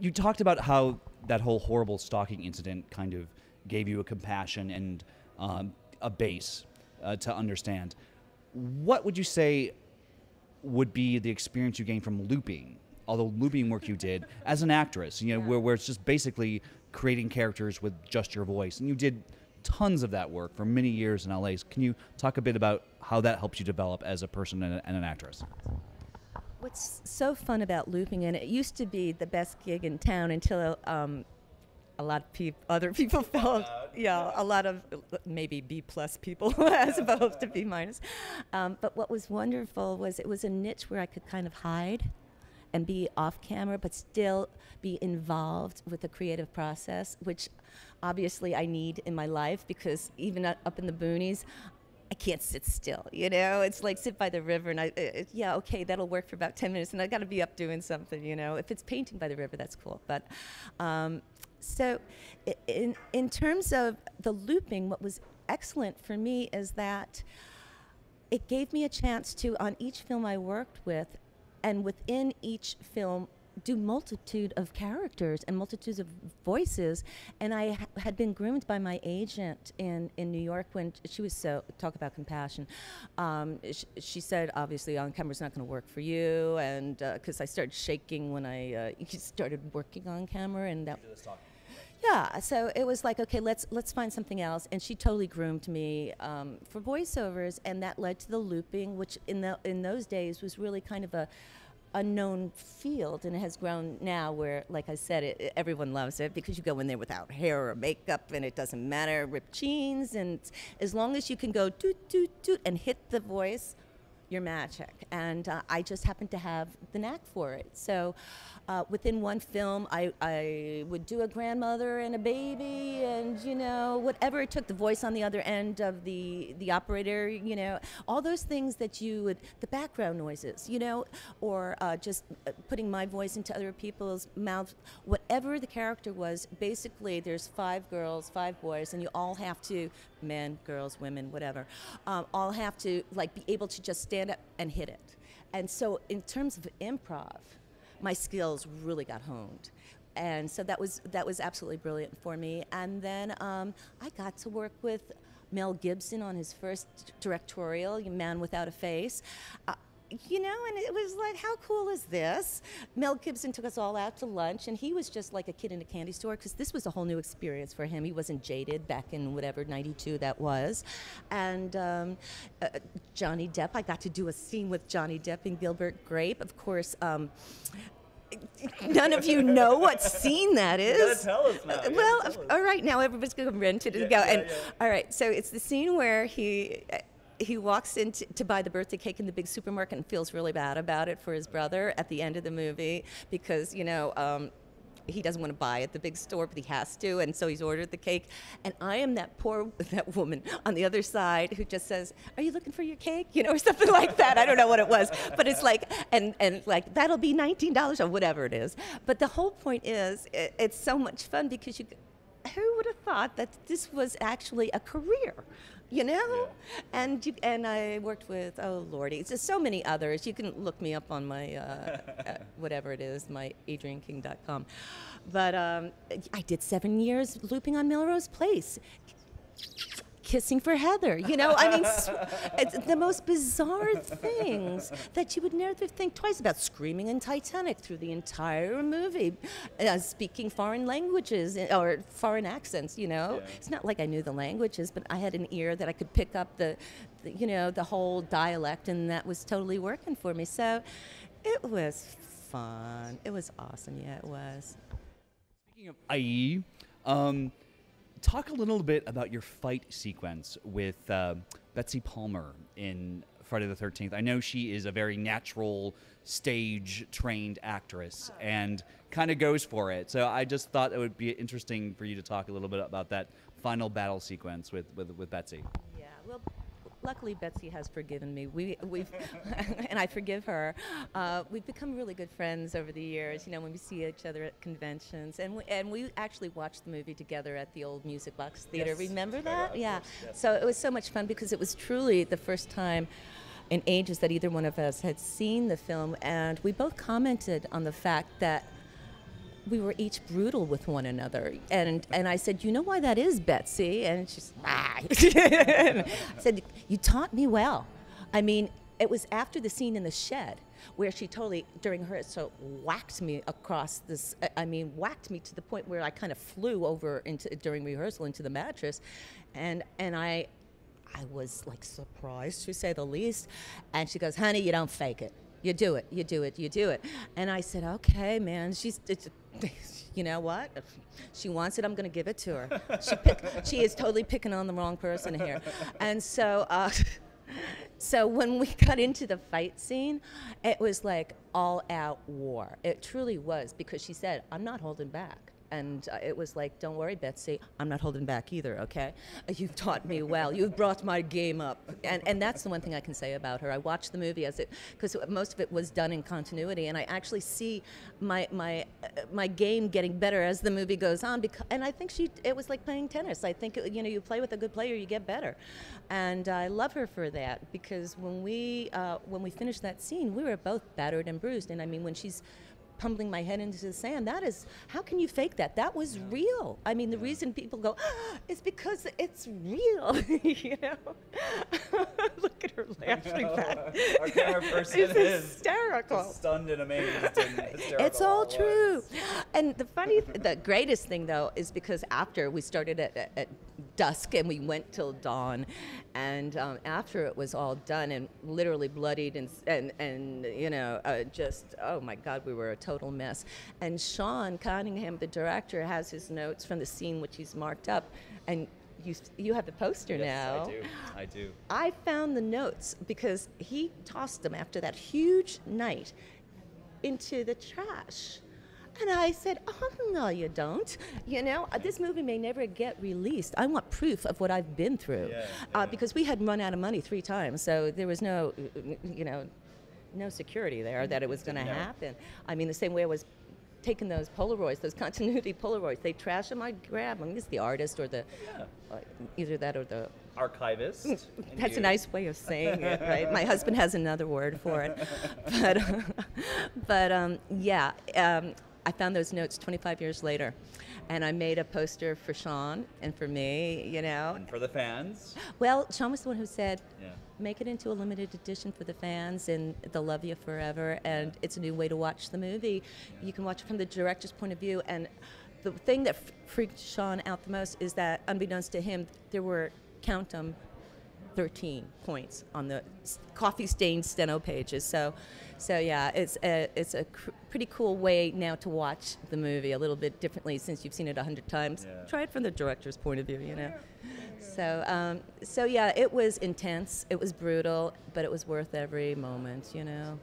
You talked about how that whole horrible stalking incident kind of gave you a compassion and a base to understand. What would you say would be the experience you gained from looping, all the looping work you did as an actress, you know, where it's just basically creating characters with just your voice? And you did tons of that work for many years in LA. Can you talk a bit about how that helps you develop as a person and an actress? What's so fun about looping, and it used to be the best gig in town until a lot of other people felt, a lot of maybe B+ people as opposed to B-. But what was wonderful was it was a niche where I could kind of hide and be off camera, but still be involved with the creative process, which obviously I need in my life, because even up in the boonies, I can't sit still, you know? It's like sit by the river and okay, that'll work for about 10 minutes and I gotta be up doing something, you know? If it's painting by the river, that's cool. But so in terms of the looping, what was excellent for me is that it gave me a chance to, on each film I worked with, and within each film, do multitude of characters and multitudes of voices. And I had been groomed by my agent in New York when she was talk about compassion. She said, obviously on camera's not gonna work for you, and because I started shaking when I started working on camera, and that. Yeah, so it was like, okay, let's find something else, and she totally groomed me for voiceovers, and that led to the looping, which in those days was really kind of a known field, and it has grown now where, like I said, everyone loves it, because you go in there without hair or makeup and it doesn't matter, ripped jeans, and as long as you can go doot doot doot and hit the voice, you're magic. And I just happened to have the knack for it. So within one film, I would do a grandmother and a baby, and, you know, whatever it took, the voice on the other end of the operator, you know, all those things that you would, the background noises, you know, or just putting my voice into other people's mouths, whatever the character was. Basically, there's 5 girls, 5 boys, and you all have to, men, girls, women, whatever, all have to like be able to just stand up and hit it. And so in terms of improv, my skills really got honed. And so that was absolutely brilliant for me. And then I got to work with Mel Gibson on his first directorial, Man Without a Face. You know, and it was like, how cool is this? Mel Gibson took us all out to lunch, and he was just like a kid in a candy store, because this was a whole new experience for him. He wasn't jaded back in whatever, 92 that was. And Johnny Depp, I got to do a scene with Johnny Depp and Gilbert Grape. Of course, none of you know what scene that is. You gotta tell us now. Well, all right, now everybody's gonna rent it and go. All right, so it's the scene where he walks in to buy the birthday cake in the big supermarket and feels really bad about it for his brother at the end of the movie, because, you know, he doesn't want to buy at the big store, but he has to, and so he's ordered the cake. And I am that woman on the other side who just says, "Are you looking for your cake?" You know, or something like that. I don't know what it was, but it's like, and like, that'll be $19 or whatever it is. But the whole point is, it's so much fun, because who would have thought that this was actually a career? You know, and I worked with, oh lordy, there's so many others. You can look me up on my whatever it is, my adrienneking.com. But I did 7 years looping on Melrose Place, kissing for Heather. You know, I mean, it's the most bizarre things that you would never think twice about. Screaming in Titanic through the entire movie, speaking foreign languages or foreign accents. You know, it's not like I knew the languages, but I had an ear that I could pick up the whole dialect, and that was totally working for me. So it was fun. It was awesome. Yeah, it was. Speaking of IE, talk a little bit about your fight sequence with Betsy Palmer in Friday the 13th. I know she is a very natural, stage-trained actress and kind of goes for it. So I just thought it would be interesting for you to talk a little bit about that final battle sequence with Betsy. Yeah, well, luckily Betsy has forgiven me. We've and I forgive her. We've become really good friends over the years. You know, when we see each other at conventions, and we actually watched the movie together at the old Music Box Theater. Yes. Remember that? Yeah. Yes. So it was so much fun, because it was truly the first time in ages that either one of us had seen the film, and we both commented on the fact that we were each brutal with one another. And I said, you know why that is, Betsy? And she's, I said, you taught me well. I mean, it was after the scene in the shed where she totally, during her, so whacked me across this, whacked me to the point where I kind of flew over during rehearsal into the mattress. And I was like surprised, to say the least. And she goes, honey, you don't fake it. You do it, you do it, you do it. And I said, okay, man, you know what? If she wants it, I'm going to give it to her. She is totally picking on the wrong person here. And so, so when we got into the fight scene, it was like all out war. It truly was, because she said, I'm not holding back. And it was like, don't worry, Betsy, I'm not holding back either, okay? You've taught me well. You've brought my game up. And that's the one thing I can say about her. I watched the movie because most of it was done in continuity, and I actually see my game getting better as the movie goes on. And I think it was like playing tennis. I think, you play with a good player, you get better. And I love her for that, because when we finished that scene, we were both battered and bruised. And I mean, when she's pummeling my head into the sand, that is, how can you fake that? That was real. I mean, the reason people go, is because it's real, you know? Look at her laughing back. Our camera person is is hysterical. Stunned and amazed and hysterical. It's all true. And the greatest thing, though, is because after we started at dusk and we went till dawn, and after it was all done and literally bloodied and just, oh my God, we were a total mess. And Sean Cunningham, the director, has his notes from the scene which he's marked up, and you have the poster now. Yes, I do. I found the notes because he tossed them after that huge night into the trash. And I said, oh, no, you don't. This movie may never get released. I want proof of what I've been through. Because we had run out of money 3 times, so there was no security there that it was going to happen. I mean, the same way I was taking those Polaroids, those continuity Polaroids. They trash them, I'd grab them. It's the artist or either that or the archivist. That's a nice way of saying it, right? My husband has another word for it. But I found those notes 25 years later, and I made a poster for Sean and for me, And for the fans. Well, Sean was the one who said, make it into a limited edition for the fans, and they'll love you forever, and it's a new way to watch the movie. You can watch it from the director's point of view, and the thing that freaked Sean out the most is that, unbeknownst to him, there were, count them, 13 points on the coffee-stained steno pages. So yeah, it's a pretty cool way now to watch the movie a little bit differently since you've seen it 100 times. Try it from the director's point of view, So yeah, it was intense, it was brutal, but it was worth every moment, Yeah.